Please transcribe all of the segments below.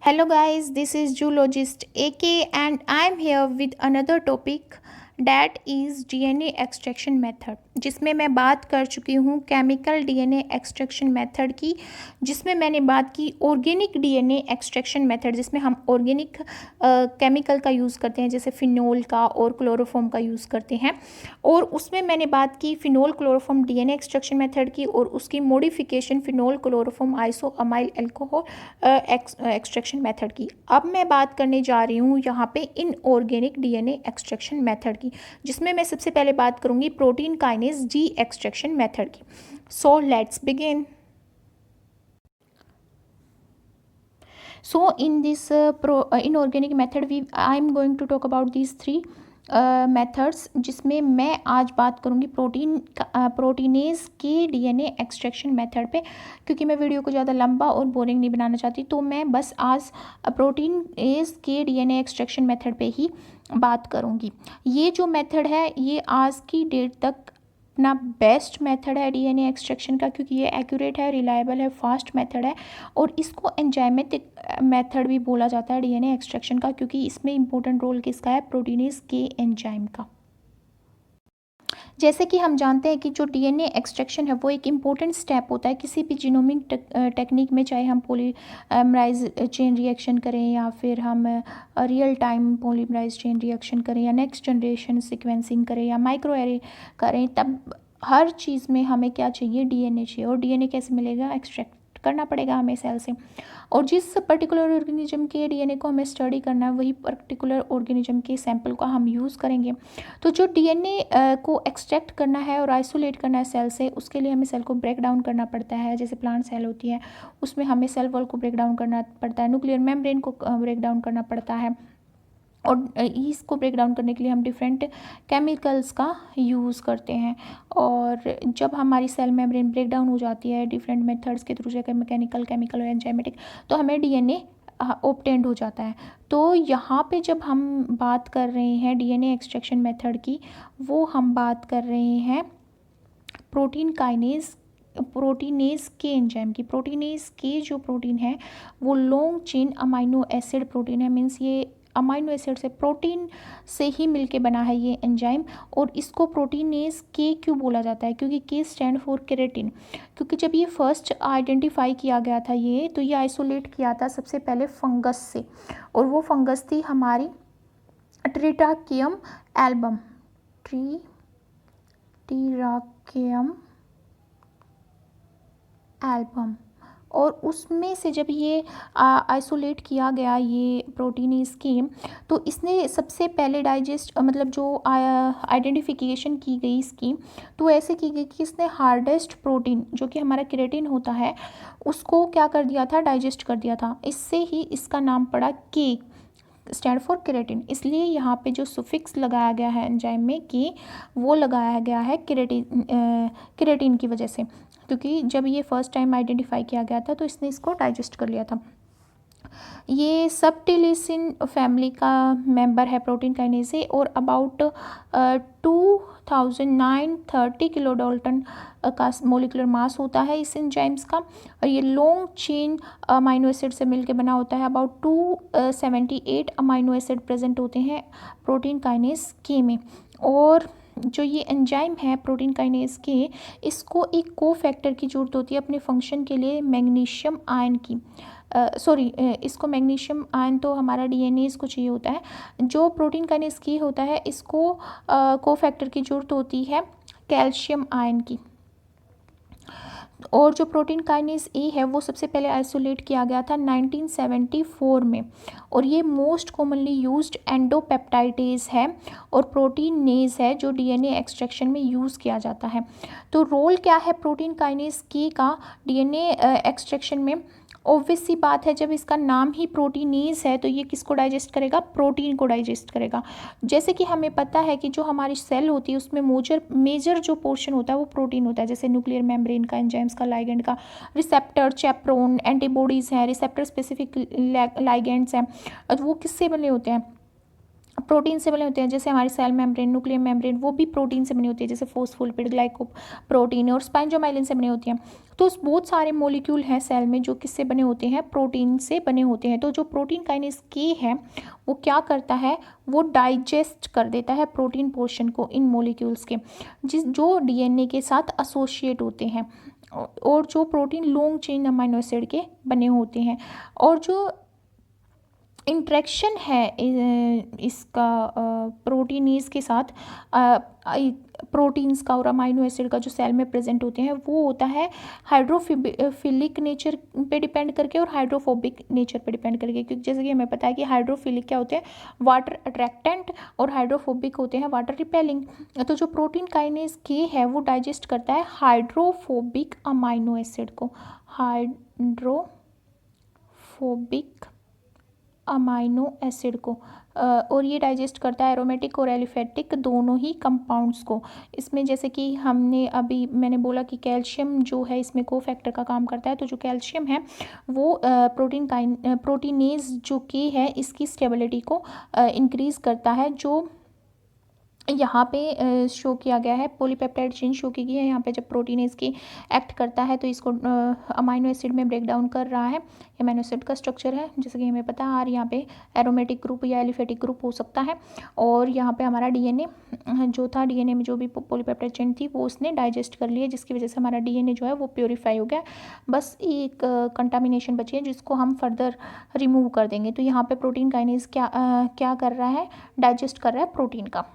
Hello guys, this is Zoologist AK and I am here with another topic that is DNA extraction method, जिसमें मैं बात कर चुकी हूँ केमिकल डीएनए एक्सट्रैक्शन मेथड की, जिसमें मैंने बात की ऑर्गेनिक डीएनए एक्सट्रैक्शन मेथड, जिसमें हम ऑर्गेनिक केमिकल का यूज़ करते हैं, जैसे फिनोल का और क्लोरोफॉर्म का यूज़ करते हैं। और उसमें मैंने बात की phenol chloroform DNA extraction method की और उसकी modification phenol chloroform isoamyl alcohol extraction method की। अब मैं बात करने जा रही हूँ यहाँ पे इनऑर्गेनिक डीएनए एक्सट्रैक्शन मेथड की, जिसमें मैं सबसे पहले बात करूँगी protein kinase D extraction method की। So let's begin. So in this inorganic method I am going to talk about these three methods, जिसमें मैं आज बात करूंगी proteinase K DNA extraction method पे, क्योंकि मैं वीडियो को ज़्यादा लंबा और बोरिंग नहीं बनाना चाहती, तो मैं बस आज proteinase K DNA extraction method पे ही बात करूंगी। ये जो मेथड है ये आज की डेट तक अपना बेस्ट मेथड है डीएनए एक्सट्रैक्शन का, क्योंकि ये एक्यूरेट है, रिलायबल है, फास्ट मेथड है और इसको एंजाइमेटिक मेथड भी बोला जाता है डीएनए एक्सट्रैक्शन का, क्योंकि इसमें इंपॉर्टेंट रोल किसका है, प्रोटीनेज के एंजाइम का। जैसे कि हम जानते हैं कि जो डीएनए एक्सट्रैक्शन है वो एक इम्पॉर्टेंट स्टेप होता है किसी भी जीनोमिक टेक्निक में, चाहे हम पॉलीमराइज चेन रिएक्शन करें या फिर हम real time polymerize chain reaction करें या नेक्स्ट जनरेशन सीक्वेंसिंग करें या माइक्रो एरे करें, तब हर चीज़ में हमें क्या चाहिए, डीएनए चाहिए। और डीएनए कैसे मिलेगा, एक्सट्रैक्ट करना पड़ेगा हमें सेल से, और जिस पर्टिकुलर ऑर्गेनिज्म के डीएनए को हमें स्टडी करना है वही पर्टिकुलर ऑर्गेनिज्म के सैंपल का हम यूज़ करेंगे। तो जो डीएनए को एक्सट्रैक्ट करना है और आइसोलेट करना है सेल से, उसके लिए हमें सेल को ब्रेक डाउन करना पड़ता है। जैसे प्लांट सेल होती है उसमें हमें सेल वॉल को ब्रेक डाउन करना पड़ता है, न्यूक्लियर मेम्ब्रेन को ब्रेक डाउन करना पड़ता है, और इसको ब्रेक डाउन करने के लिए हम डिफरेंट केमिकल्स का यूज़ करते हैं। और जब हमारी सेल मेम्ब्रेन ब्रेक डाउन हो जाती है डिफरेंट मेथड्स के थ्रू, जैसे मैकेनिकल, केमिकल और एंजाइमेटिक, तो हमें डीएनए ऑब्टेंड हो जाता है। तो यहाँ पे जब हम बात कर रहे हैं डीएनए एक्सट्रैक्शन मेथड की, वो हम बात कर रहे हैं प्रोटीनेज के एंजाइम की। प्रोटीनेज के जो प्रोटीन है वो long chain amino acid protein है, मीन्स ये अमाइनो एसिड से, प्रोटीन से ही मिलके बना है ये एंजाइम। और इसको प्रोटीनेज के क्यों बोला जाता है, क्योंकि के स्टैंड फॉर केराटिन। क्योंकि जब ये फर्स्ट आइडेंटिफाई किया गया था तो ये आइसोलेट किया था सबसे पहले फंगस से, और वो फंगस थी हमारी ट्रिटाकियम एल्बम, ट्रिटाकियम एल्बम। और उसमें से जब ये आइसोलेट किया गया ये प्रोटीन स्कीम, तो इसने सबसे पहले मतलब जो आइडेंटिफिकेशन की गई इसकी, तो ऐसे की गई कि इसने हार्डेस्ट प्रोटीन जो कि हमारा केराटिन होता है उसको क्या कर दिया था, डाइजेस्ट कर दिया था। इससे ही इसका नाम पड़ा के स्टैंड फॉर केराटिन। इसलिए यहाँ पे जो सुफिक्स लगाया गया है एंजाइम में के, वो लगाया गया है केराटिन की वजह से, क्योंकि जब ये फर्स्ट टाइम आइडेंटिफाई किया गया था तो इसने इसको डाइजेस्ट कर लिया था। ये सब टिलिसिन फैमिली का मेंबर है प्रोटीन काइनेज, और अबाउट 2930 किलो डाल्टन का मोलिकुलर मास होता है इस एंजाइम्स का। और ये लॉन्ग चेन अमाइनो एसिड से मिलकर बना होता है। अबाउट 278 अमाइनो एसिड प्रेजेंट होते हैं प्रोटीन काइनेज के में। और जो ये एंजाइम है प्रोटीन काइनेज के, इसको एक को फैक्टर की ज़रूरत होती है अपने फंक्शन के लिए, मैग्नीशियम आयन की। इसको मैग्नीशियम आयन तो हमारा डीएनए इसको चाहिए होता है। जो प्रोटीन काइनेज की होता है इसको को फैक्टर की ज़रूरत होती है कैल्शियम आयन की। और जो प्रोटीन काइनेज ए है वो सबसे पहले आइसोलेट किया गया था 1974 में, और ये मोस्ट कॉमनली यूज्ड एंडोपेप्टाइडेज है और प्रोटीनेज है जो डीएनए एक्सट्रैक्शन में यूज़ किया जाता है। तो रोल क्या है प्रोटीन काइनेज के का डीएनए एक्सट्रैक्शन में? ऑब्वियस सी बात है, जब इसका नाम ही प्रोटीनेज है तो ये किसको डाइजेस्ट करेगा, प्रोटीन को डाइजेस्ट करेगा। जैसे कि हमें पता है कि जो हमारी सेल होती है उसमें मेजर जो पोर्शन होता है वो प्रोटीन होता है, जैसे न्यूक्लियर मेम्ब्रेन का, एंजाइम्स का, लाइगेंड का, रिसेप्टर, चैपरोन, एंटीबॉडीज़ हैं, रिसेप्टर स्पेसिफिक लाइगेंड्स हैं, वो किससे बने होते हैं, प्रोटीन से बने होते हैं, जैसे हमारी सेल मेम्ब्रेन, न्यूक्लियर मेम्ब्रेन, वो भी प्रोटीन से बनी होती है, जैसे फोस्फोलिपिड, ग्लाइकोप्रोटीन और स्पाइंजोमाइलिन से बनी होती हैं। तो बहुत सारे मॉलिक्यूल हैं सेल में जो किससे बने होते हैं, प्रोटीन से बने होते हैं। तो जो प्रोटीन काइनेज के है वो क्या करता है, वो डाइजेस्ट कर देता है प्रोटीन पोर्शन को इन मॉलिक्यूल्स के, जो डीएनए के साथ एसोसिएट होते हैं, और जो protein long chain amino acid के बने होते हैं। और जो इंट्रैक्शन है इसका प्रोटीनेज के साथ, प्रोटीन्स का और अमाइनो एसिड का जो सेल में प्रेजेंट होते हैं, वो होता है हाइड्रोफिलिक नेचर पे डिपेंड करके और हाइड्रोफोबिक नेचर पे डिपेंड करके। क्योंकि जैसे कि हमें पता है कि हाइड्रोफिलिक क्या होते हैं, वाटर अट्रैक्टेंट, और हाइड्रोफोबिक होते हैं वाटर रिपेलिंग। तो जो प्रोटीन काइनेज के है वो डाइजेस्ट करता है हाइड्रोफोबिक अमाइनो एसिड को, हाइड्रोफोबिक अमाइनो एसिड को, और ये डाइजेस्ट करता है एरोमेटिक और एलिफेटिक दोनों ही कंपाउंड्स को। इसमें जैसे कि मैंने बोला कि कैल्शियम जो है इसमें कोफैक्टर का काम करता है। तो जो कैल्शियम है वो प्रोटीनेज जो कि है इसकी स्टेबिलिटी को इंक्रीज़ करता है, जो यहाँ पे शो किया गया है, पॉलीपेप्टाइड चेन शो की गई है यहाँ पे। जब प्रोटीनेज की एक्ट करता है तो इसको अमाइनो एसिड में ब्रेक डाउन कर रहा है। अमाइनो एसिड का स्ट्रक्चर है जैसे कि हमें पता है, और यहाँ पे एरोमेटिक ग्रुप या एलिफेटिक ग्रुप हो सकता है। और यहाँ पे हमारा डीएनए जो था, डीएनए में जो भी पॉलीपेप्टाइड चेन थी वो उसने डाइजेस्ट कर लिया, जिसकी वजह से हमारा डीएनए जो है वो प्योरीफाई हो गया। बस एक कंटामिनेशन बची है जिसको हम फर्दर रिमूव कर देंगे। तो यहाँ पे प्रोटीन काइनेज क्या कर रहा है, डाइजेस्ट कर रहा है प्रोटीन का।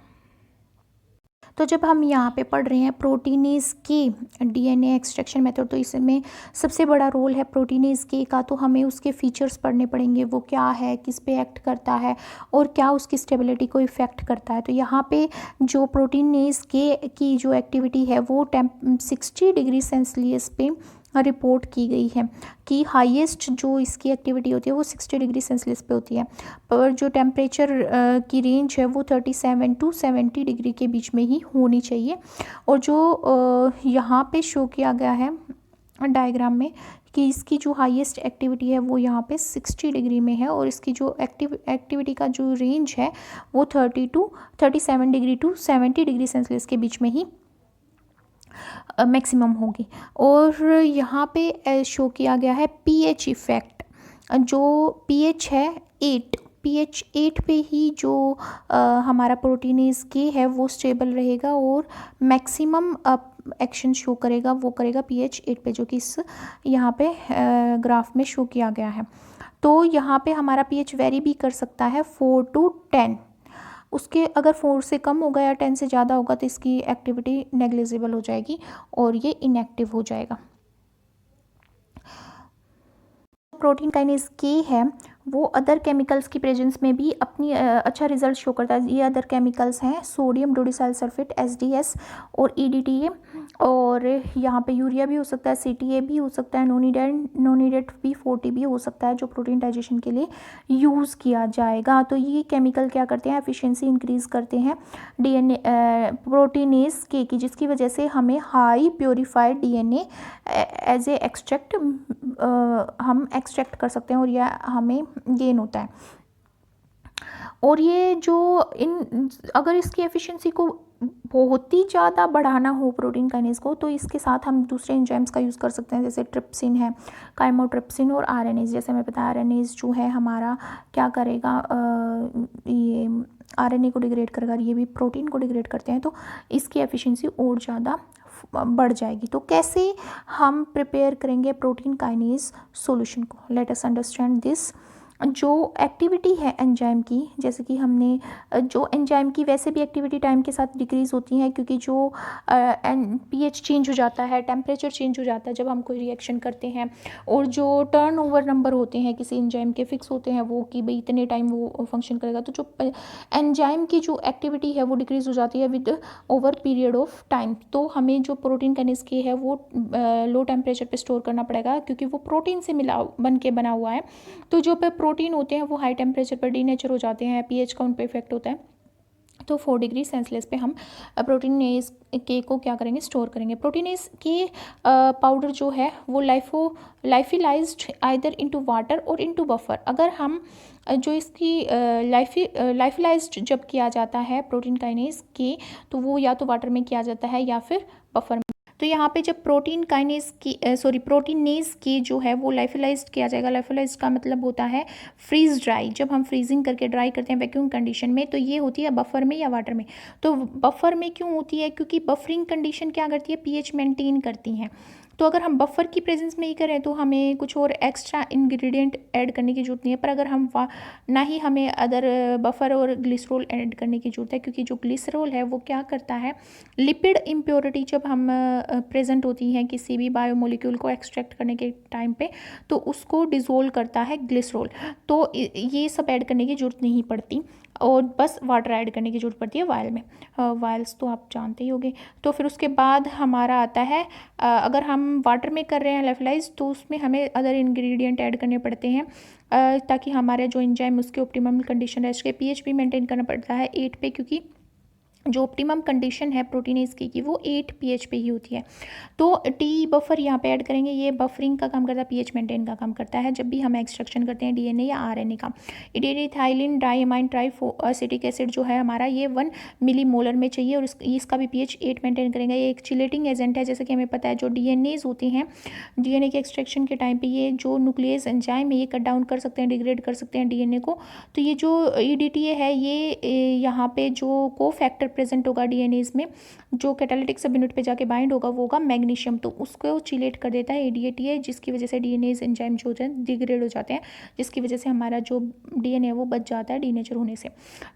तो जब हम यहाँ पे पढ़ रहे हैं proteinase K DNA extraction method, तो इसमें सबसे बड़ा रोल है प्रोटीनेज के का। तो हमें उसके फीचर्स पढ़ने पड़ेंगे, वो क्या है, किस पे एक्ट करता है और क्या उसकी स्टेबिलिटी को इफ़ेक्ट करता है। तो यहाँ पे जो प्रोटीनेज के की जो एक्टिविटी है वो 60 डिग्री सेल्सियस पे रिपोर्ट की गई है कि हाईएस्ट जो इसकी एक्टिविटी होती है वो 60 डिग्री सेल्सियस पे होती है। पर जो टेम्परेचर की रेंज है वो 37 टू 70 डिग्री के बीच में ही होनी चाहिए। और जो यहाँ पे शो किया गया है डायग्राम में कि इसकी जो हाईएस्ट एक्टिविटी है वो यहाँ पे 60 डिग्री में है, और इसकी जो एक्टिविटी का जो रेंज है वो 37 डिग्री टू 70 डिग्री सेल्सियस के बीच में ही मैक्सिमम होगी। और यहाँ पे शो किया गया है पीएच इफ़ेक्ट, जो पीएच है 8, पीएच 8 पे ही जो हमारा प्रोटीनेज के है वो स्टेबल रहेगा और मैक्सिमम एक्शन शो करेगा, वो करेगा पीएच 8 पे, जो कि इस यहाँ पे ग्राफ में शो किया गया है। तो यहाँ पे हमारा पीएच वेरी भी कर सकता है 4 टू 10, उसके अगर 4 से कम होगा या 10 से ज़्यादा होगा तो इसकी एक्टिविटी नेग्लिजिबल हो जाएगी और ये इनएक्टिव हो जाएगा। प्रोटीन काइनेज के है वो अदर केमिकल्स की प्रेजेंस में भी अपनी अच्छा रिजल्ट शो करता है। ये अदर केमिकल्स हैं सोडियम डोडिसाइल सल्फेट एसडीएस और ईडीटीए, और यहाँ पे यूरिया भी हो सकता है, सीटीए भी हो सकता है, नोनिडेट P40 भी हो सकता है, जो प्रोटीन डाइजेशन के लिए यूज़ किया जाएगा। तो ये केमिकल क्या करते हैं, एफिशिएंसी इंक्रीज़ करते हैं डीएनए प्रोटीनेज के की, जिसकी वजह से हमें high purified DNA as a extract हम एक्सट्रैक्ट कर सकते हैं और यह हमें गेन होता है। और ये जो अगर इसकी एफिशिएंसी को बहुत ही ज़्यादा बढ़ाना हो प्रोटीन काइनेज को, तो इसके साथ हम दूसरे एंजाइम्स का यूज़ कर सकते हैं, जैसे ट्रिप्सिन है, काइमोट्रिप्सिन और आरएनएज। जैसे मैं पता आरएनएज जो है हमारा क्या करेगा, ये आरएनए को डिग्रेड करेगा, ये भी प्रोटीन को डिग्रेड करते हैं, तो इसकी एफिशिएंसी और ज़्यादा बढ़ जाएगी। तो कैसे हम प्रिपेयर करेंगे प्रोटीन काइनेज सॉल्यूशन को, लेट अस अंडरस्टैंड दिस। जो एक्टिविटी है एंजाइम की, जैसे कि हमने जो एंजाइम की वैसे भी एक्टिविटी टाइम के साथ डिक्रीज़ होती है, क्योंकि जो पीएच चेंज हो जाता है, टेम्परेचर चेंज हो जाता है जब हम कोई रिएक्शन करते हैं, और जो टर्नओवर नंबर होते हैं किसी एंजाइम के फिक्स होते हैं वो कि भाई इतने टाइम वो फंक्शन करेगा। तो जो एंजाइम की जो एक्टिविटी है वो डिक्रीज़ हो जाती है with over period of time. तो हमें जो प्रोटीन काइनेज के है वो लो टेम्परेचर पे स्टोर करना पड़ेगा, क्योंकि वो प्रोटीन से बन के बना हुआ है। तो जो पे प्रोटीन होते हैं वो हाई टेम्परेचर पर डीनेचर हो जाते हैं, पीएच का उन पे इफेक्ट होता है। तो 4 डिग्री सेल्सियस पे हम प्रोटीनेज के को क्या करेंगे, स्टोर करेंगे। प्रोटीनेज के पाउडर जो है वो लाइफिलाइज्ड आइदर इनटू वाटर और इनटू बफर। अगर हम जो इसकी लाइफिलाइज्ड जब किया जाता है प्रोटीन काइनेज के, तो वो या तो वाटर में किया जाता है या फिर बफर में। तो यहाँ पे जब प्रोटीनेज की जो है वो लाइफिलाइज्ड किया जाएगा। लाइफिलाइज्ड का मतलब होता है फ्रीज ड्राई। जब हम फ्रीजिंग करके ड्राई करते हैं वैक्यूम कंडीशन में, तो ये होती है बफर में या वाटर में। तो बफर में क्यों होती है, क्योंकि बफरिंग कंडीशन क्या करती है, पीएच मेंटेन करती हैं। तो अगर हम बफर की प्रेजेंस में ही करें तो हमें कुछ और एक्स्ट्रा इंग्रेडिएंट ऐड करने की जरूरत नहीं है। पर अगर हम ना ही हमें अदर बफर और ग्लिसरॉल ऐड करने की जरूरत है, क्योंकि जो ग्लिसरॉल है वो क्या करता है, लिपिड इम्प्योरिटी जब हम प्रेजेंट होती हैं किसी भी बायोमोलिक्यूल को एक्सट्रैक्ट करने के टाइम पे, तो उसको डिसोल्व करता है ग्लिसरॉल। तो ये सब ऐड करने की जरूरत नहीं पड़ती और बस वाटर ऐड करने की जरूरत पड़ती है वायल में। वायल्स तो आप जानते ही होंगे। तो फिर उसके बाद हमारा आता है अगर हम वाटर में कर रहे हैं लाइफलाइज, तो उसमें हमें अदर इंग्रेडिएंट ऐड करने पड़ते हैं ताकि हमारे जो एंजाइम उसके ऑप्टिमम कंडीशन है। इसके पीएच भी मेंटेन करना पड़ता है 8 पे, क्योंकि जो ऑप्टिमम कंडीशन है प्रोटीनेज की वो 8 पीएच पे ही होती है। तो टी बफर यहाँ पे ऐड करेंगे, ये बफरिंग का काम करता है, पीएच मेंटेन का काम करता है जब भी हम एक्सट्रैक्शन करते हैं डीएनए या आरएनए का। इथाइलिन डाइमाइन ट्राइएसिटिक एसिड जो है हमारा, ये 1 मिलीमोलर में चाहिए और इसका भी पीएच 8 मेंटेन करेंगे। ये एक चिलेटिंग एजेंट है, जैसे कि हमें पता है जो डीएनएज होते हैं, डीएनए के एक्सट्रैक्शन के टाइम पे ये जो न्यूक्लियस एंजाइम है ये कट डाउन कर सकते हैं, डिग्रेड कर सकते हैं डीएनए को। तो ये जो ईडीटीए है ये यहाँ पे जो को फैक्टर प्रेजेंट होगा डीएनएज में, जो कैटालिटिक सब यूनिट पे जाके बाइंड होगा वो होगा मैग्नीशियम। तो उसको चिलेट कर देता है एडीएटीए, जिसकी वजह से डीएनएज एंजाइम जो होते हैं डिग्रेड हो जाते हैं, जिसकी वजह से हमारा जो डीएनए है वो बच जाता है डीनेचर होने से।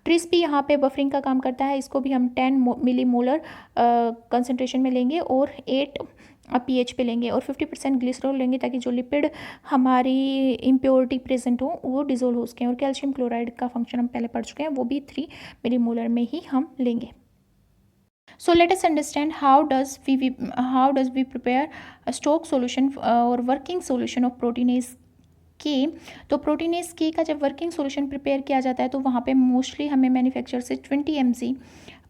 ट्रिस भी यहाँ पे बफरिंग का काम करता है। इसको भी हम 10 मिलीमोलर कंसनट्रेशन में लेंगे और 8 पीएच पे लेंगे और 50% ग्लिसरॉल लेंगे, ताकि जो लिपिड हमारी इम्प्योरिटी प्रेजेंट हो वो डिजोल्व हो सकें। और कैल्शियम क्लोराइड का फंक्शन हम पहले पढ़ चुके हैं, वो भी 3 मिलीमोलर में ही हम लेंगे। So let us understand how does we prepare a stock solution or working solution of proteinase K। तो प्रोटीनेज के का जब वर्किंग सॉल्यूशन प्रिपेयर किया जाता है तो वहाँ पे मोस्टली हमें मैन्युफैक्चर से 20 mg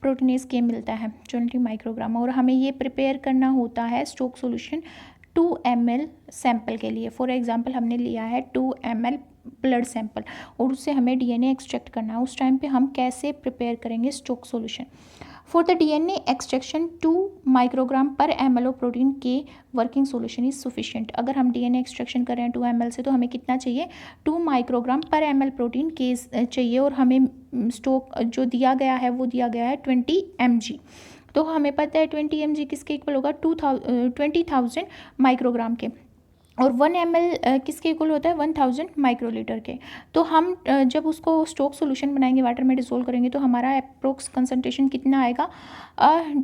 प्रोटीनेज के मिलता है, 20 माइक्रोग्राम। और हमें ये प्रिपेयर करना होता है स्टोक सॉल्यूशन 2 ml सैंपल के लिए। फॉर एग्जांपल हमने लिया है 2 ml ब्लड सैंपल और उससे हमें डीएनए एक्सट्रैक्ट करना है। उस टाइम पे हम कैसे प्रिपेयर करेंगे stock solution. For the DNA extraction 2 microgram पर ml ऑफ प्रोटीन के वर्किंग सॉल्यूशन इज सफिशिएंट। अगर हम डीएनए एक्सट्रैक्शन कर रहे हैं 2 ml से, तो हमें कितना चाहिए, 2 माइक्रोग्राम पर ml प्रोटीन के चाहिए। और हमें स्टोक जो दिया गया है वो दिया गया है 20 mg। तो हमें पता है 20 mg किसके इक्वल होगा, 20,000 माइक्रोग्राम के। और 1 ml किसके इक्वल होता है, 1000 माइक्रोलीटर के। तो हम जब उसको स्टोक सॉल्यूशन बनाएंगे, वाटर में डिसोल्व करेंगे, तो हमारा अप्रोक्स कंसनट्रेशन कितना आएगा,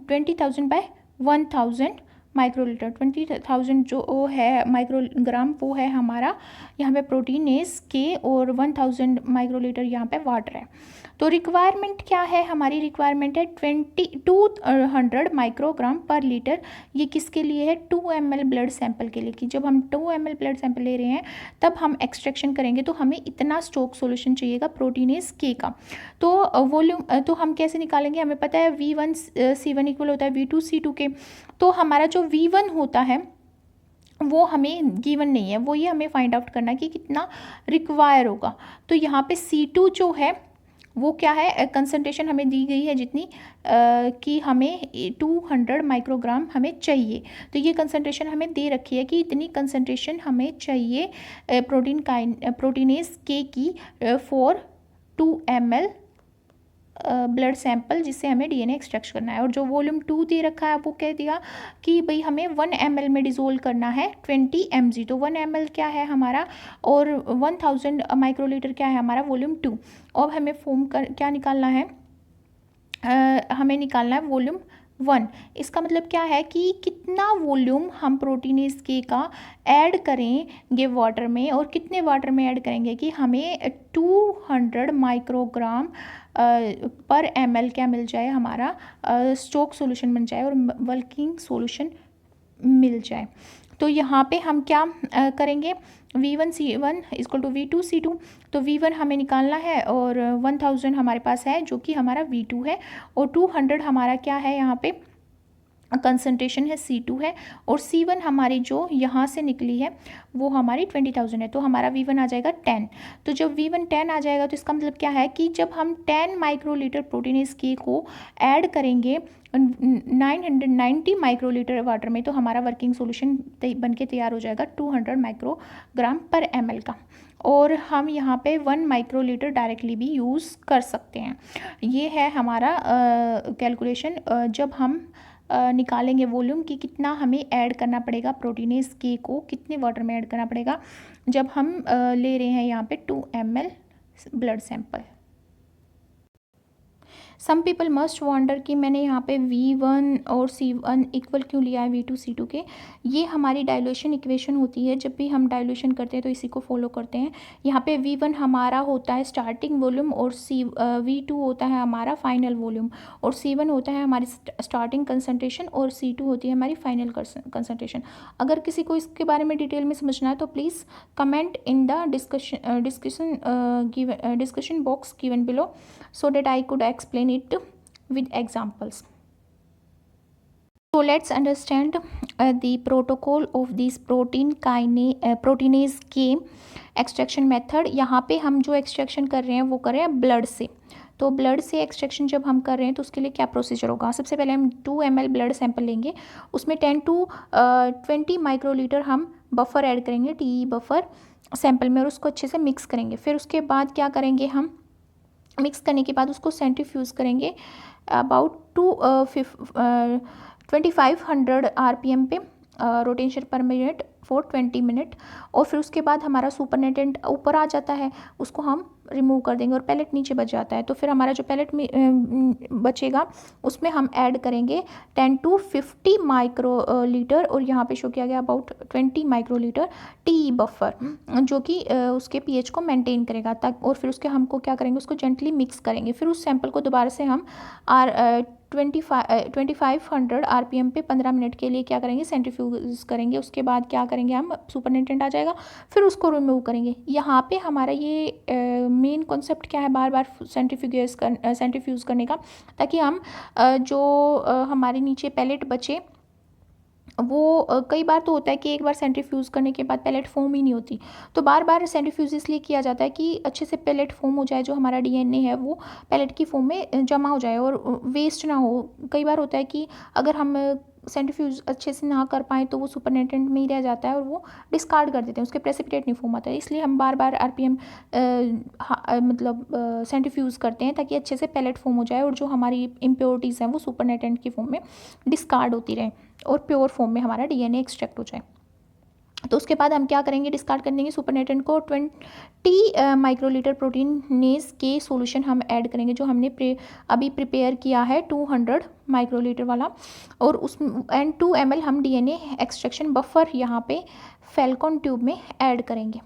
20,000 बाय 1000 माइक्रोलीटर। 20,000 जो है माइक्रोग्राम वो है हमारा यहाँ पे प्रोटीनेज के, और 1000 माइक्रोलीटर यहाँ पे वाटर है। तो रिक्वायरमेंट क्या है, हमारी रिक्वायरमेंट है 200 माइक्रोग्राम पर लीटर। ये किसके लिए है, 2 ml ब्लड सैंपल के लिए। कि जब हम 2 ml ब्लड सैंपल ले रहे हैं तब हम एक्सट्रैक्शन करेंगे, तो हमें इतना स्टोक सॉल्यूशन चाहिएगा प्रोटीनेज के का। तो वॉल्यूम तो हम कैसे निकालेंगे, हमें पता है V1C1 इक्वल होता है V2C2 के। तो हमारा जो V1 होता है वो हमें गिवन नहीं है, वो ये हमें फाइंड आउट करना है कि कितना रिक्वायर होगा। तो यहाँ पे C2 जो है वो क्या है, कंसंट्रेशन हमें दी गई है जितनी कि हमें 200 माइक्रोग्राम हमें चाहिए। तो ये कंसंट्रेशन हमें दे रखी है कि इतनी कंसंट्रेशन हमें चाहिए प्रोटीनेज के की फॉर 2 ml ब्लड सैंपल, जिससे हमें डीएनए एक्सट्रैक्ट करना है। और जो वॉल्यूम 2 दे रखा है वो कह दिया कि भाई हमें 1 ml में डिसोल्व करना है 20 mg। तो 1 ml क्या है हमारा, और 1000 माइक्रोलीटर क्या है हमारा, वॉल्यूम 2। और हमें क्या निकालना है, हमें निकालना है वॉल्यूम 1। इसका मतलब क्या है कि कितना वॉल्यूम हम प्रोटीनेज के का ऐड करेंगे वाटर में, और कितने वाटर में ऐड करेंगे कि हमें 200 माइक्रोग्राम पर ml क्या मिल जाए, हमारा स्टोक सॉल्यूशन बन जाए और वर्किंग सॉल्यूशन मिल जाए। तो यहाँ पे हम क्या करेंगे, V1C1 इक्वल टू V2C2। तो V1 हमें निकालना है और 1000 हमारे पास है जो कि हमारा V2 है, और 200 हमारा क्या है यहाँ पे कंसंट्रेशन है, C2 है, और C1 हमारी जो यहाँ से निकली है वो हमारी 20,000 है। तो हमारा V1 आ जाएगा 10। तो जब V1 10 आ जाएगा तो इसका मतलब क्या है कि जब हम 10 माइक्रोलीटर प्रोटीनेज के को ऐड करेंगे 990 माइक्रोलीटर वाटर में, तो हमारा वर्किंग सोल्यूशन बन के तैयार हो जाएगा 200 माइक्रोग्राम पर ml का। और हम यहाँ पे 1 माइक्रोलीटर डायरेक्टली भी यूज़ कर सकते हैं। ये है हमारा कैलकुलेशन। जब हम निकालेंगे वॉल्यूम कि कितना हमें ऐड करना पड़ेगा प्रोटीनेज के को, कितने वाटर में ऐड करना पड़ेगा, जब हम ले रहे हैं यहाँ पे 2 ml blood sample. Some people must wonder कि मैंने यहाँ पे V1 और C1 इक्वल क्यों लिया है V2C2 के। ये हमारी डाइल्यूशन इक्वेशन होती है, जब भी हम डाइल्यूशन करते हैं तो इसी को फॉलो करते हैं। यहाँ पे V1 हमारा होता है स्टार्टिंग वॉल्यूम, और V2 होता है हमारा फाइनल वॉल्यूम, और C1 होता है हमारी स्टार्टिंग कंसनट्रेशन, और C2 होती है हमारी फाइनल कंसनट्रेशन। अगर किसी को इसके बारे में डिटेल में समझना है तो please comment in the discussion box given below, so that I could explain it with examples. So let's understand the protocol of this proteinase के extraction method। यहाँ पे हम जो extraction कर रहे हैं वो कर रहे हैं ब्लड से। तो ब्लड से एक्सट्रैक्शन जब हम कर रहे हैं तो उसके लिए क्या प्रोसीजर होगा। सबसे पहले हम 2 ml ब्लड सैंपल लेंगे, उसमें 10 to 20 माइक्रोलीटर हम बफर ऐड करेंगे, TE बफर सैंपल में, और उसको अच्छे से मिक्स करेंगे। फिर उसके बाद क्या करेंगे, हम मिक्स करने के बाद उसको सेंट्रीफ्यूज करेंगे अबाउट 2500 RPM पे, रोटेशन पर मिनट फॉर 20 मिनट। और फिर उसके बाद हमारा सुपरनेटेंट ऊपर आ जाता है, उसको हम रिमूव कर देंगे और पैलेट नीचे बच जाता है। तो फिर हमारा जो पैलेट बचेगा उसमें हम ऐड करेंगे 10 to 50 माइक्रोलीटर, और यहाँ पे शो किया गया अबाउट 20 माइक्रोलीटर टी बफर, जो कि उसके pH को मेंटेन करेगा तक। और फिर उसके हमको क्या करेंगे, उसको जेंटली मिक्स करेंगे। फिर उस सैंपल को दोबारा से हम 2500 RPM पे 15 मिनट के लिए क्या करेंगे, सेंट्रीफ्यूज करेंगे। उसके बाद क्या करेंगे, हम सुपरनेटेंट आ जाएगा, फिर उसको रिमूव करेंगे। यहाँ पे हमारा ये मेन कॉन्सेप्ट क्या है, बार बार सेंट्रीफ्यूज करने का, ताकि हम जो हमारे नीचे पैलेट बचे वो कई बार तो होता है कि एक बार सेंट्रीफ्यूज करने के बाद पैलेट फॉर्म ही नहीं होती, तो बार बार सेंट्रीफ्यूज इसलिए किया जाता है कि अच्छे से पैलेट फॉर्म हो जाए, जो हमारा DNA है वो पैलेट की फॉर्म में जमा हो जाए और वेस्ट ना हो। कई बार होता है कि अगर हम सेंट्रीफ्यूज अच्छे से ना कर पाएँ तो वो सुपरनेटेंट में ही रह जाता है और वो डिस्कार्ड कर देते हैं, उसके प्रेसिपिटेट नहीं फॉर्म आता है। इसलिए हम बार बार RPM मतलब सेंट्रीफ्यूज करते हैं ताकि अच्छे से पैलेट फॉर्म हो जाए और जो हमारी इम्प्योरिटीज़ हैं वो सुपरनेटेंट की फॉर्म में डिस्कार्ड होती रहे और प्योर फॉर्म में हमारा DNA एक्सट्रैक्ट हो जाए। तो उसके बाद हम क्या करेंगे, डिस्कार्ड कर देंगे सुपरनेटेंट को। 20 माइक्रोलीटर प्रोटीनेज के सॉल्यूशन हम ऐड करेंगे, जो हमने अभी प्रिपेयर किया है 200 माइक्रोलीटर वाला, और उस एंड 2 ml हम DNA एक्सट्रैक्शन बफर यहाँ पे फैल्कॉन ट्यूब में ऐड करेंगे।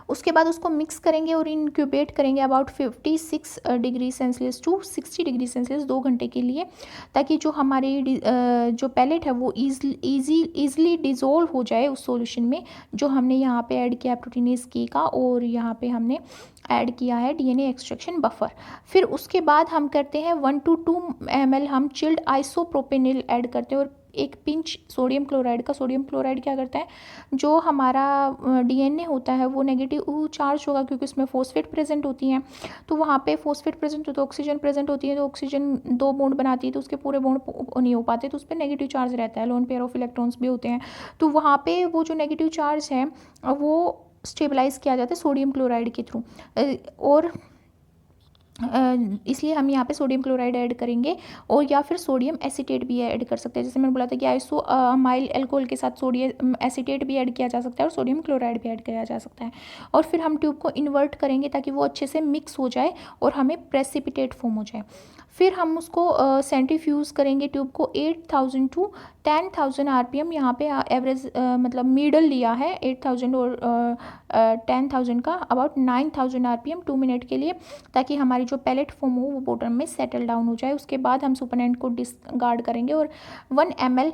उसके बाद उसको मिक्स करेंगे और इनक्यूबेट करेंगे about 56 degree Celsius to 60 degree Celsius 2 घंटे के लिए, ताकि जो हमारी जो पैलेट है वो ईजिली डिज़ोल्व हो जाए उस सॉल्यूशन में जो हमने यहाँ पे ऐड किया है प्रोटीनेज के का, और यहाँ पे हमने ऐड किया है DNA एक्सट्रैक्शन बफर। फिर उसके बाद हम करते हैं 1 to 2 ml हम चिल्ड आइसोप्रोपेनिल ऐड करते हैं, और एक पिंच सोडियम क्लोराइड का। सोडियम क्लोराइड क्या करता है, जो हमारा DNA होता है वो नेगेटिव चार्ज होगा क्योंकि उसमें फॉस्फेट प्रेजेंट होती हैं, तो वहाँ पे फॉस्फेट प्रेजेंट हो तो ऑक्सीजन प्रेजेंट होती है, तो ऑक्सीजन 2 बॉन्ड बनाती है तो उसके पूरे बॉन्ड नहीं हो पाते, तो उस पर नेगेटिव चार्ज रहता है, लोन पेयर ऑफ इलेक्ट्रॉन्स भी होते हैं। तो वहाँ पे वो जो नेगेटिव चार्ज है वो स्टेबलाइज किया जाता है सोडियम क्लोराइड के थ्रू, और इसलिए हम यहाँ पे सोडियम क्लोराइड ऐड करेंगे, और या फिर सोडियम एसीटेट भी ऐड कर सकते हैं। जैसे मैंने बोला था कि आइसोमाइल अल्कोहल के साथ सोडियम एसीटेट भी ऐड किया जा सकता है और सोडियम क्लोराइड भी ऐड किया जा सकता है। और फिर हम ट्यूब को इन्वर्ट करेंगे ताकि वो अच्छे से मिक्स हो जाए और हमें प्रेसिपिटेट फॉर्म हो जाए। फिर हम उसको सेंट्रीफ्यूज करेंगे ट्यूब को 8000 टू 10,000 आरपीएम। यहाँ पे एवरेज मतलब मिडल लिया है 8000 और 10,000 का, अबाउट 9,000 आरपीएम 2 मिनट के लिए, ताकि हमारी जो पैलेट फोम हो वो बॉटम में सेटल डाउन हो जाए। उसके बाद हम सुपरनेंट को डिसगार्ड करेंगे और 1 ml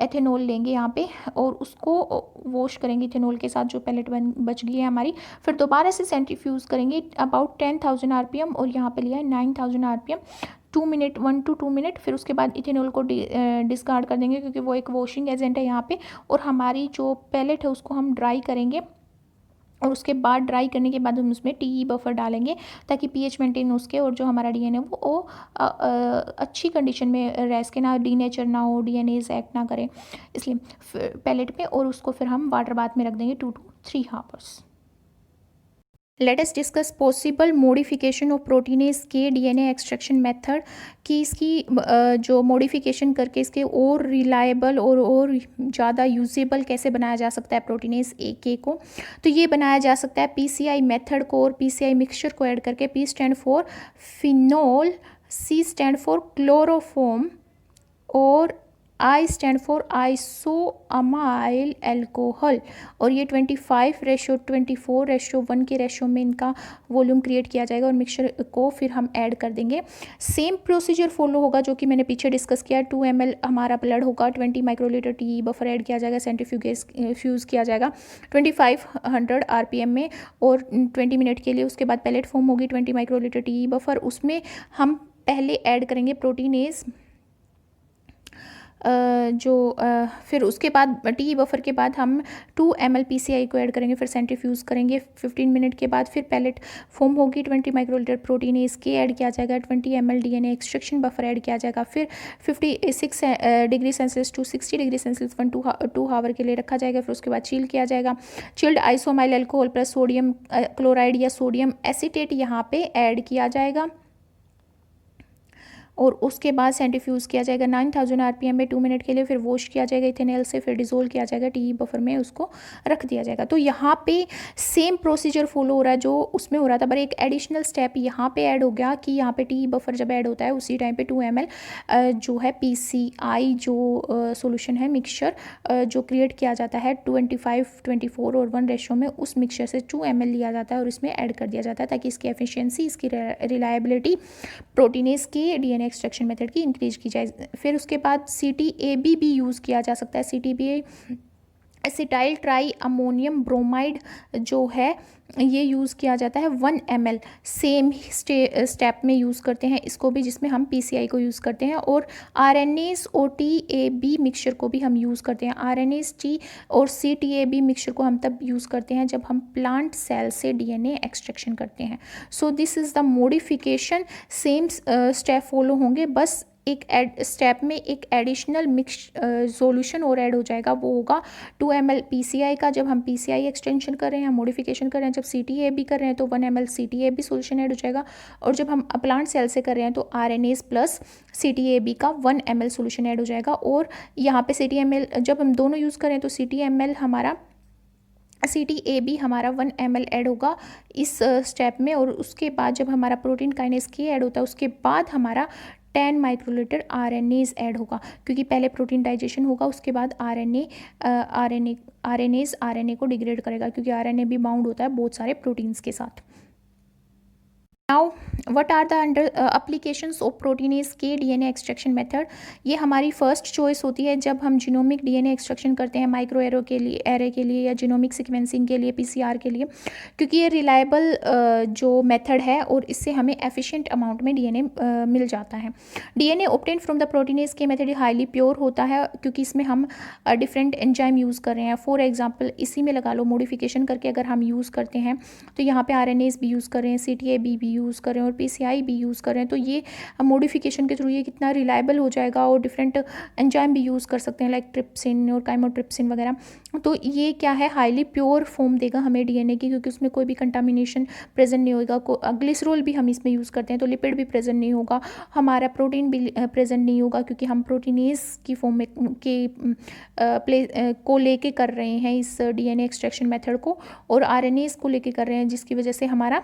एथेनॉल लेंगे यहाँ पे और उसको वॉश करेंगे इथेनॉल के साथ जो पैलेट बच गई है हमारी। फिर दोबारा से सेंट्रीफ्यूज करेंगे अबाउट 10,000 आरपीएम और यहाँ पे लिया है 9,000 आरपीएम 2 मिनट, 1 to 2 मिनट। फिर उसके बाद इथेनॉल को डिस्कार्ड कर देंगे क्योंकि वो एक वॉशिंग एजेंट है यहाँ पे। और हमारी जो पैलेट है उसको हम ड्राई करेंगे और उसके बाद ड्राई करने के बाद हम उसमें टी बफर डालेंगे ताकि पीएच मेंटेन उसके और जो हमारा डीएनए वो अच्छी कंडीशन में रह सके, ना डीनेचर ना हो, डीएनए एक्ट ना करे, इसलिए पैलेट पे। और उसको फिर हम वाटर बाथ में रख देंगे 2 to 3 hours. Let us discuss possible modification of proteinase K DNA extraction method, कि इसकी जो मॉडिफिकेशन करके इसके और रिलायबल और ज़्यादा यूजेबल कैसे बनाया जा सकता है प्रोटीनेज ए के को। तो ये बनाया जा सकता है पीसीआई मेथड को और पीसीआई मिक्सचर को ऐड करके। P stand for phenol, C stand for chloroform और I stand for isoamyl alcohol. और ये 25:24:1 के रेशो में इनका वॉल्यूम क्रिएट किया जाएगा और मिक्सचर को फिर हम ऐड कर देंगे। सेम प्रोसीजर फॉलो होगा जो कि मैंने पीछे डिस्कस किया। 2 ml हमारा ब्लड होगा, 20 माइक्रोलीटर टी बफर ऐड किया जाएगा, सेंट्रीफ्यूज किया जाएगा 2500 आरपीएम में और 20 मिनट के लिए। उसके बाद पैलेट फॉर्म होगी 20 माइक्रोलीटर टी बफर, उसमें हम पहले ऐड करेंगे प्रोटीनेज फिर उसके बाद टी बफर के बाद हम 2 ml पीसीआई को ऐड करेंगे, फिर सेंट्रीफ्यूज करेंगे 15 मिनट के बाद। फिर पैलेट फॉर्म होगी, 20 माइक्रोलीटर प्रोटीनेज के ऐड किया जाएगा, 20 ml DNA extraction buffer add किया जाएगा। फिर 56 degree Celsius to 60 degree Celsius 1 to 2 hour के लिए रखा जाएगा। फिर उसके बाद चिल किया जाएगा। Chilled isoamyl alcohol plus sodium chloride या सोडियम एसीटेट यहाँ पे ऐड किया जाएगा और उसके बाद सेंट्रीफ्यूज किया जाएगा 9000 आरपीएम में 2 मिनट के लिए। फिर वॉश किया जाएगा इथेनॉल से, फिर डिजोल्व किया जाएगा टी बफर में, उसको रख दिया जाएगा। तो यहाँ पे सेम प्रोसीजर फॉलो हो रहा है जो उसमें हो रहा था, पर एक एडिशनल स्टेप यहाँ पे ऐड हो गया कि यहाँ पे टी बफर जब ऐड होता है उसी टाइम पे 2 ml जो है पीसीआई जो सोल्यूशन है मिक्सचर जो क्रिएट किया जाता है 25:24 और 1 रेशो में, उस मिक्सचर से 2 ml लिया जाता है और इसमें ऐड कर दिया जाता है ताकि इसकी एफिशिएंसी, इसकी reliability proteinase K DNA extraction method की इंक्रीज की जाए। फिर उसके बाद सीटीएबी भी यूज़ किया जा सकता है। CTB acetyl try ammonium bromide जो है ये यूज़ किया जाता है 1 ml, सेम स्टेप में यूज़ करते हैं इसको भी, जिसमें हम पीसीआई को यूज़ करते हैं। और आरएनएस और टीएबी मिक्सचर को भी हम यूज़ करते हैं। आरएनएस टी और सीटीएबी मिक्सचर को हम तब यूज़ करते हैं जब हम प्लांट सेल से डीएनए एक्सट्रैक्शन करते हैं। So this is the modification, same step follow होंगे, बस एक स्टेप में एक एडिशनल मिक्स सॉल्यूशन और ऐड हो जाएगा, वो होगा 2 ml पीसीआई का। जब हम पीसीआई एक्सटेंशन कर रहे हैं, मॉडिफिकेशन कर रहे हैं, जब सीटीएबी कर रहे हैं तो 1 ml सीटीएबी सॉल्यूशन ऐड हो जाएगा। और जब हम प्लांट सेल से कर रहे हैं तो आरएनएस प्लस सीटीएबी का 1 ml सॉल्यूशन ऐड हो जाएगा। और यहाँ पे सीटीएमएल जब हम दोनों यूज़ करें तो सीटीएमएल हमारा सीटीएबी हमारा 1 ml ऐड होगा इस स्टेप में। और उसके बाद जब हमारा प्रोटीन काइनेज के ऐड होता है उसके बाद हमारा 10 माइक्रोलीटर आरएनएज ऐड होगा, क्योंकि पहले प्रोटीन डाइजेशन होगा उसके बाद आरएनए को डिग्रेड करेगा, क्योंकि आरएनए भी बाउंड होता है बहुत सारे प्रोटीन्स के साथ। Now what are the under applications of proteinase K DNA extraction method. ये हमारी फर्स्ट चॉइस होती है जब हम जीनोमिक डीएनए एक्सट्रैक्शन करते हैं माइक्रो एरे के लिए या जीनोमिक सीक्वेंसिंग के लिए, पीसीआर के लिए, क्योंकि ये रिलायबल जो मेथड है और इससे हमें एफिशिएंट अमाउंट में डीएनए मिल जाता है। DNA obtain from the proteinase के मेथड हाईली प्योर होता है क्योंकि इसमें हम डिफरेंट एंजाइम यूज़ कर रहे हैं। फॉर एग्जाम्पल इसी में लगा लो मॉडिफिकेशन करके अगर हम यूज़ करते हैं तो यहाँ पे आरएनएज भी यूज़ कर रहे हैं, सीटीएबी भी यूज़ कर रहे हैं और पीसीआई भी यूज़ कर रहे हैं। तो ये मॉडिफिकेशन के थ्रू ये कितना रिलायबल हो जाएगा और डिफरेंट एंजाइम भी यूज़ कर सकते हैं लाइक ट्रिप्सिन और काइमोट्रिप्सिन वगैरह। तो ये क्या है, हाईली प्योर फॉर्म देगा हमें डीएनए की, क्योंकि उसमें कोई भी कंटामिनेशन प्रेजेंट नहीं होगा। ग्लिसरॉल भी हम इसमें यूज़ करते हैं तो लिपिड भी प्रेजेंट नहीं होगा, हमारा प्रोटीन भी प्रेजेंट नहीं होगा, क्योंकि हम प्रोटीनेज की फॉर्म में को लेके कर रहे हैं इस डीएनए एक्सट्रैक्शन मेथड को, और आरएनएज को लेके कर रहे हैं, जिसकी वजह से हमारा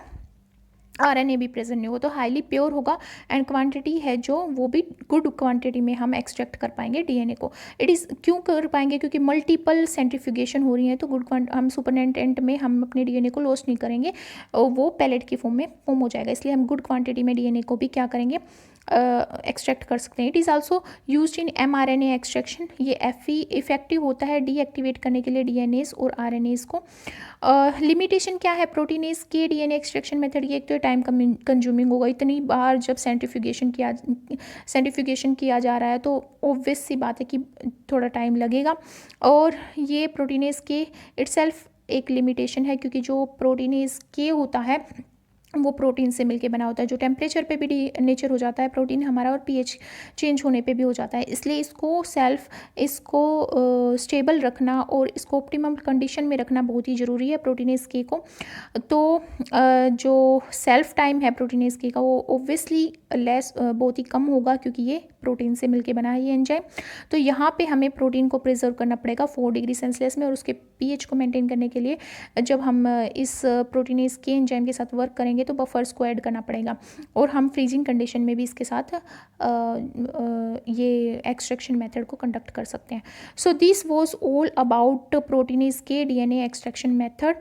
आरएनए भी प्रेजेंट नहीं होगा, तो हाईली प्योर होगा एंड क्वांटिटी है जो वो भी गुड क्वांटिटी में हम एक्सट्रैक्ट कर पाएंगे डीएनए को। इट इज़ क्यों कर पाएंगे, क्योंकि मल्टीपल सेंट्रीफ्यूगेशन हो रही है, तो हम सुपरनेटेंट में हम अपने डीएनए को लॉस नहीं करेंगे और वो पैलेट की फॉर्म में फॉर्म हो जाएगा, इसलिए हम गुड क्वांटिटी में डीएनए को भी क्या करेंगे, एक्सट्रैक्ट कर सकते हैं। It is also used in mRNA extraction, ये इफेक्टिव होता है डीएक्टिवेट करने के लिए डीएनएस और आरएनएस को। लिमिटेशन क्या है proteinase K DNA extraction method की, एक तो टाइम कंज्यूमिंग होगा, इतनी बार जब सेंट्रीफ्यूगेशन किया जा रहा है तो ऑब्वियस सी बात है कि थोड़ा टाइम लगेगा। और ये प्रोटीनेज के इटसेल्फ एक लिमिटेशन है, क्योंकि जो प्रोटीनेज के होता है वो प्रोटीन से मिलके बना होता है, जो टेम्परेचर पे भी नेचर हो जाता है प्रोटीन हमारा, और पीएच चेंज होने पे भी हो जाता है, इसलिए इसको स्टेबल रखना और इसको ऑप्टिमम कंडीशन में रखना बहुत ही ज़रूरी है प्रोटीनेज के को। तो जो सेल्फ टाइम है प्रोटीनेज के का वो ऑब्वियसली बहुत ही कम होगा, क्योंकि ये प्रोटीन से मिलके बना है ये एंजाइम। तो यहाँ पे हमें प्रोटीन को प्रिजर्व करना पड़ेगा 4 डिग्री सेल्सियस में, और उसके पीएच को मेंटेन करने के लिए जब हम इस प्रोटीनेज के एंजाइम के साथ वर्क करेंगे तो बफर्स को ऐड करना पड़ेगा, और हम फ्रीजिंग कंडीशन में भी इसके साथ ये एक्सट्रैक्शन मेथड को कंडक्ट कर सकते हैं। So this was all about proteinase K DNA extraction method.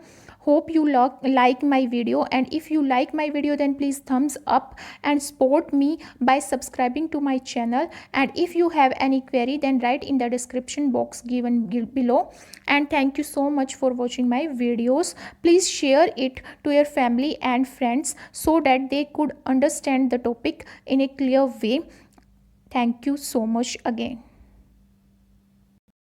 Hope you like my video, and if you like my video then please thumbs up and support me by subscribing to my channel, and if you have any query then write in the description box given below. And thank you so much for watching my videos. Please share it to your family and friends so that they could understand the topic in a clear way. Thank you so much again.